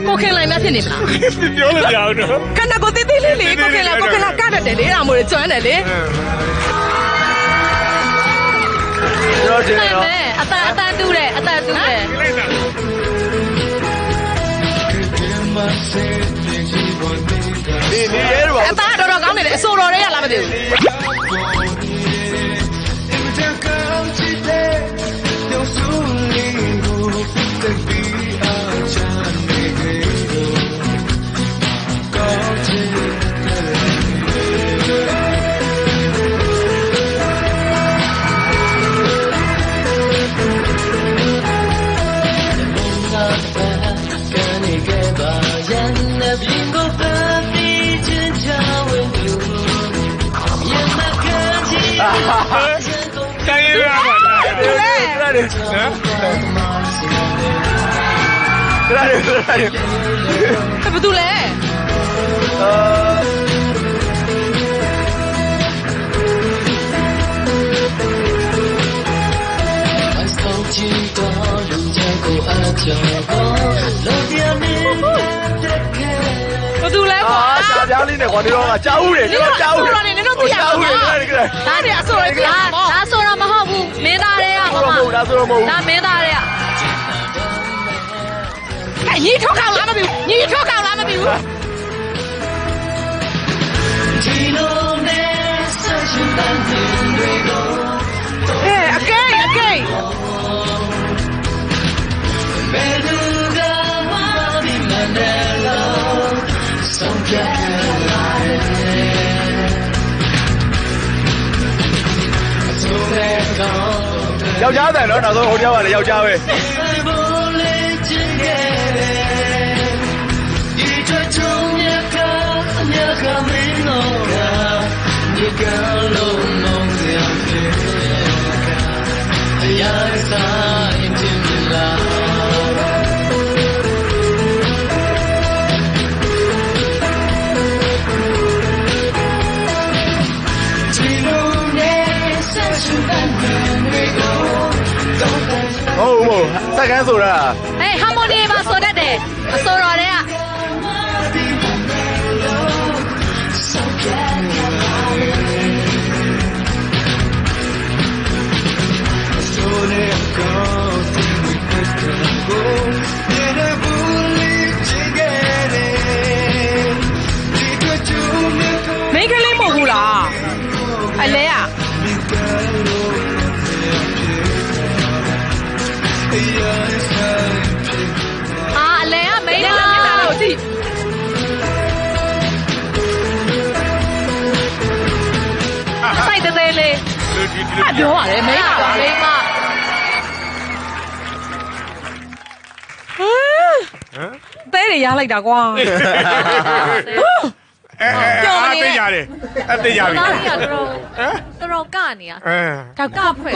ကိုခင်လိုက်မှဖြစ်နေမလား ပြောလို့ရအောင်တော့ ခဏကိုတိတိလေးလေးကိုခင်လာကတတ်တယ်လေအမိုးကျွမ်းတယ်လေ ကျွန်တော်တင်တော့ အတန်တူးတယ်အတန်တူးတယ် ဒီရဲတော့ အသားတော်ကောင်းနေတယ်အစိုးတော်တွေကလာမသိဘူး တိုင်းရပါပါခရဘယ်သူလဲဘယ်သူလဲကွာ ရှားပြားလေးနဲ့ကွာဒီတော့ကကြားဦးတယ်ကျွန်တော်ကြားဦးတယ် နင်တို့သိရမှာဒါနေအစိုးရကဒါဆိုတော့မဟုတ်ဘူးမင်းသားတွေကမမ ဒါဆိုတော့မဟုတ် ဒါမင်းသားတွေကညီထောက်ကောင်လားမသိဘူးညီထောက်ကောင်လားမသိဘူးအကေယောက်ျားတန်တော့နောက်ဆုံးဟိုတယောက်ကလည်းယောက်ျားပဲ ဟုတ်မို့စက္ကန့်ဆိုတာ ဟေးဟာမိုနီပါဆိုတတ်တယ်အစိုးရတွေကမင်းကလေးမဟုတ်ဘူးလားအလဲอ่ะအလဲကမိန်းကမျက်နှာကိုကြည့်စိုက်သေးလေးအပြောရတယ်မိန်းကပါမိန်းမသဲတွေရလိုက်တာကွာ ပြောမနေနဲ့အသိရတယ်အသိရပြီ သားကြီးကတော်တော်ကနေရဒါကဖွဲ့